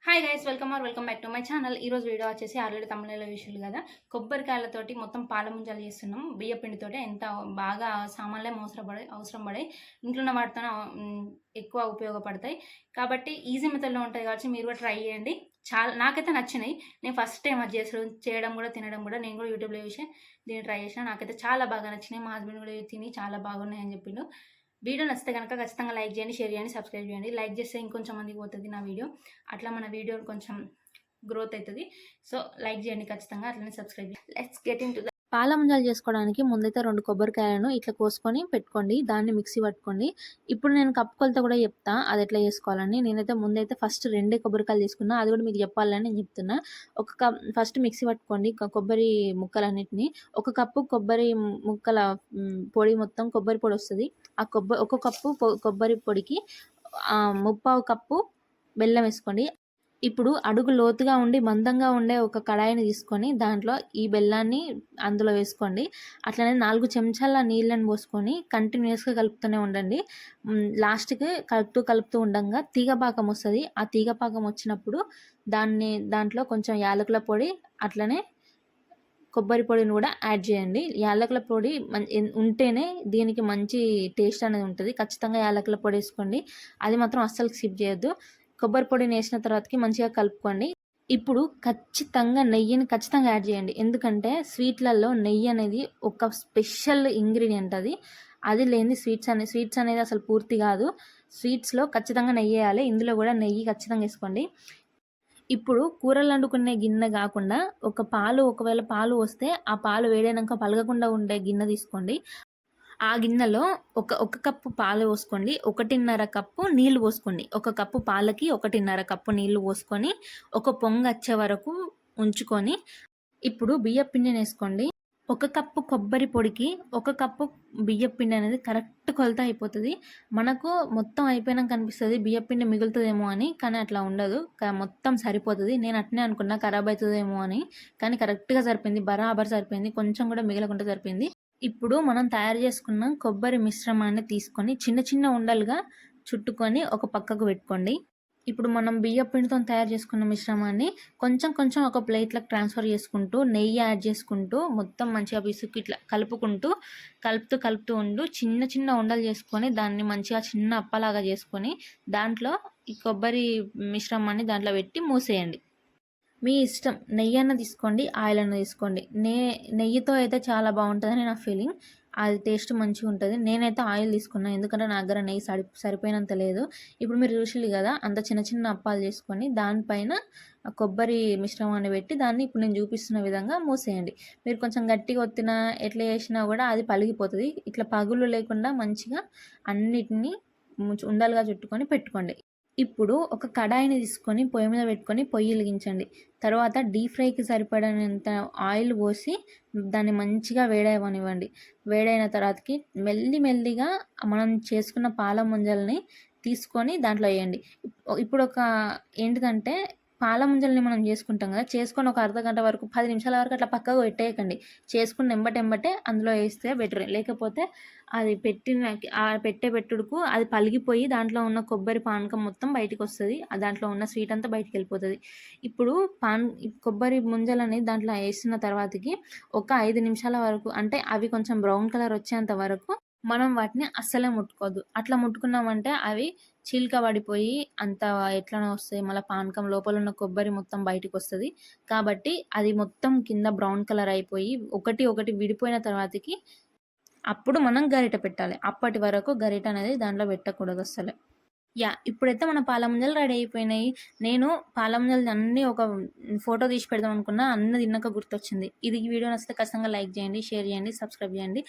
Hi guys welcome back to my channel. ఈరోజు video వచ్చేసి already తమిళలో చూసారు కదా, కొబ్బరికాయలతోటి మొత్తం పాల ముంజలు చేస్తున్నాం. బియ్య పిండితోటి ఎంత బాగా సామాన్లే అవసరం పడే ఇంట్లో ఉన్న వాటితో ఎక్కువ ఉపయోగపడతాయి కాబట్టి ఈజీ మెథడ్లో ఉంటాయి కాబట్టి మీరు కూడా ట్రై చేయండి. చాలా నాకైతే నచ్చినాయి. నేను ఫస్ట్ టైం అది చేయడం కూడా తినడం కూడా నేను కూడా యూట్యూబ్లో చూసి దీన్ని ట్రై చేసిన. నాకైతే చాలా బాగా నచ్చినాయి. మా హస్బెండ్ కూడా తిని చాలా బాగున్నాయి అని చెప్పిండు. వీడియో నచ్చితే కనుక ఖచ్చితంగా లైక్ చేయండి, షేర్ చేయండి, సబ్స్క్రైబ్ చేయండి. లైక్ చేస్తే ఇంకొంచెం మందికి పోతుంది నా వీడియో. అట్లా మన వీడియో కొంచెం గ్రోత్ అవుతుంది. సో లైక్ చేయండి ఖచ్చితంగా, అట్లనే సబ్స్క్రైబ్ చేయండి. లెట్స్ గెట్ ఇన్ టు పాల ముంజలు చేసుకోవడానికి ముందైతే 2 కొబ్బరికాయలను ఇట్లా కోసుకొని పెట్టుకోండి. దాన్ని మిక్సీ పట్టుకోండి. ఇప్పుడు నేను కప్పు కొలత కూడా చెప్తా అది ఎట్లా చేసుకోవాలని. నేనైతే ముందైతే ఫస్ట్ 2 కొబ్బరికాయలు తీసుకున్నా, అది కూడా మీకు చెప్పాలని నేను చెప్తున్నా. ఫస్ట్ మిక్సీ పట్టుకోండి కొబ్బరి ముక్కలన్నిటిని. 1 కప్పు కొబ్బరి ముక్కల పొడి, మొత్తం కొబ్బరి పొడి వస్తుంది. ఆ ఒక కప్పు కొబ్బరి పొడికి 3/4 కప్పు బెల్లం వేసుకోండి. ఇప్పుడు అడుగు లోతుగా ఉండి మందంగా ఉండే ఒక కడాయిని తీసుకొని దాంట్లో ఈ బెల్లాన్ని అందులో వేసుకోండి. అట్లనే 4 చెంచాల నీళ్ళని పోసుకొని కంటిన్యూస్గా కలుపుతూనే ఉండండి. లాస్ట్కి కలుపుతూ ఉండంగా తీగపాకం వస్తుంది. ఆ తీగపాకం వచ్చినప్పుడు దాంట్లో కొంచెం యాలకుల పొడి, అట్లనే కొబ్బరి పొడిని కూడా యాడ్ చేయండి. యాలకుల పొడి ఉంటేనే దీనికి మంచి టేస్ట్ అనేది ఉంటుంది. ఖచ్చితంగా యాలకుల పొడి వేసుకోండి. అది మాత్రం అస్సలు స్కిప్ చేయొద్దు. కొబ్బరి పొడిని వేసిన తర్వాతకి మంచిగా కలుపుకోండి. ఇప్పుడు ఖచ్చితంగా నెయ్యిని ఖచ్చితంగా యాడ్ చేయండి. ఎందుకంటే స్వీట్లలో నెయ్యి అనేది ఒక స్పెషల్ ఇంగ్రీడియంట్. అది లేని స్వీట్స్ అనేది అసలు పూర్తి కాదు. స్వీట్స్లో ఖచ్చితంగా నెయ్యి వేయాలి. ఇందులో కూడా నెయ్యి ఖచ్చితంగా వేసుకోండి. ఇప్పుడు కూరలు వండుకునే గిన్నె కాకుండా ఒకవేళ పాలు వస్తే ఆ పాలు వేడైనాక పలగకుండా ఉండే గిన్నె తీసుకోండి. ఆ గిన్నెలో ఒక కప్పు పాలు పోసుకోండి. 1.5 కప్పు నీళ్లు పోసుకోండి. 1 కప్పు పాలకి 1.5 కప్పు నీళ్లు పోసుకొని ఒక పొంగు వచ్చే వరకు ఉంచుకొని ఇప్పుడు బియ్యం పిండిని వేసుకోండి. 1 కప్పు కొబ్బరి పొడికి 1 కప్పు బియ్యం పిండి అనేది కరెక్ట్ కొలత అయిపోతుంది. మనకు మొత్తం అయిపోయినాక అనిపిస్తుంది బియ్యం పిండి మిగులుతుందేమో అని, కానీ అట్లా ఉండదు. మొత్తం సరిపోతుంది. నేను అట్నే అనుకున్నా ఖరాబ్ అవుతుందేమో అని, కానీ కరెక్ట్గా సరిపోయింది. బరాబర్ సరిపోయింది. కొంచెం కూడా మిగలకుండా సరిపోయింది. ఇప్పుడు మనం తయారు చేసుకున్న కొబ్బరి మిశ్రమాన్ని తీసుకొని చిన్న చిన్న ఉండలుగా చుట్టుకొని ఒక పక్కకు పెట్టుకోండి. ఇప్పుడు మనం బియ్యం పిండితో తయారు చేసుకున్న మిశ్రమాన్ని కొంచెం కొంచెం ఒక ప్లేట్లకు ట్రాన్స్ఫర్ చేసుకుంటూ నెయ్యి యాడ్ చేసుకుంటూ మొత్తం మంచిగా పిసుకు ఇట్లా కలుపుతూ ఉండు. చిన్న చిన్న ఉండలు చేసుకొని దాన్ని మంచిగా చిన్న అప్పలాగా చేసుకొని దాంట్లో ఈ కొబ్బరి మిశ్రమాన్ని దాంట్లో పెట్టి మూసేయండి. మీ ఇష్టం, నెయ్యి అన్న తీసుకోండి, ఆయిల్ అన్న తీసుకోండి. నెయ్యితో అయితే చాలా బాగుంటుందని నా ఫీలింగ్. అది టేస్ట్ మంచిగా ఉంటుంది. నేనైతే ఆయిల్ తీసుకున్నాను, ఎందుకంటే నా దగ్గర నెయ్యి సరిపోయినంత లేదు. ఇప్పుడు మీరు చూసిల్లు కదా, అంత చిన్న చిన్న అప్పాలు చేసుకొని దానిపైన కొబ్బరి మిశ్రమాన్ని పెట్టి దాన్ని ఇప్పుడు నేను చూపిస్తున్న విధంగా మూసేయండి. మీరు కొంచెం గట్టిగా ఒత్తినా ఎట్లా చేసినా కూడా అది పలిగిపోతుంది. ఇట్లా పగులు లేకుండా మంచిగా అన్నిటినీ ఉండలుగా చుట్టుకొని పెట్టుకోండి. ఇప్పుడు ఒక కడాయిని తీసుకొని పొయ్యి మీద పెట్టుకొని పొయ్యి వెలిగించండి. తర్వాత డీప్ ఫ్రైకి సరిపడినంత ఆయిల్ పోసి దాన్ని మంచిగా వేడవనివ్వండి. వేడైన తర్వాతకి మెల్లిగా మనం చేసుకున్న పాల ముంజల్ని తీసుకొని దాంట్లో వేయండి. ఇప్పుడు ఏంటిదంటే పాల ముంజల్ని మనం చేసుకుంటాం కదా, చేసుకొని ఒక అర్ధగంట వరకు 10 నిమిషాల వరకు అట్లా పక్కకు పెట్టేయకండి. చేసుకున్న ఎంబటెంబటే అందులో వేస్తే బెటర్. లేకపోతే అది పెట్టుడుకు అది పలిగిపోయి దాంట్లో ఉన్న కొబ్బరి పానకం మొత్తం బయటికి వస్తుంది. దాంట్లో ఉన్న స్వీట్ అంతా బయటికి వెళ్ళిపోతుంది. ఇప్పుడు కొబ్బరి ముంజలని దాంట్లో వేసిన తర్వాతకి ఒక 5 నిమిషాల వరకు, అంటే అవి కొంచెం బ్రౌన్ కలర్ వచ్చేంత వరకు మనం వాటిని అస్సలే ముట్టుకోవద్దు. అట్లా ముట్టుకున్నామంటే అవి చీలిక పడిపోయి అంత ఎట్లనో వస్తాయి. మళ్ళీ పానకం లోపల ఉన్న కొబ్బరి మొత్తం బయటికి వస్తుంది. కాబట్టి అది మొత్తం కింద బ్రౌన్ కలర్ అయిపోయి ఒకటి విడిపోయిన తర్వాతకి అప్పుడు మనం గరిట పెట్టాలి. అప్పటి వరకు గరిట అనేది దాంట్లో పెట్టకూడదు అస్సలే. ఇప్పుడైతే మన పాల ముంజలు రెడీ అయిపోయినాయి. నేను పాల ముంజలు అన్నీ ఒక ఫోటో తీసి పెడదాం అనుకున్నా, అన్నీ తిన్నాక గుర్తొచ్చింది. ఈ వీడియో నచ్చితే ఖచ్చితంగా లైక్ చేయండి, షేర్ చేయండి, సబ్స్క్రైబ్ చేయండి.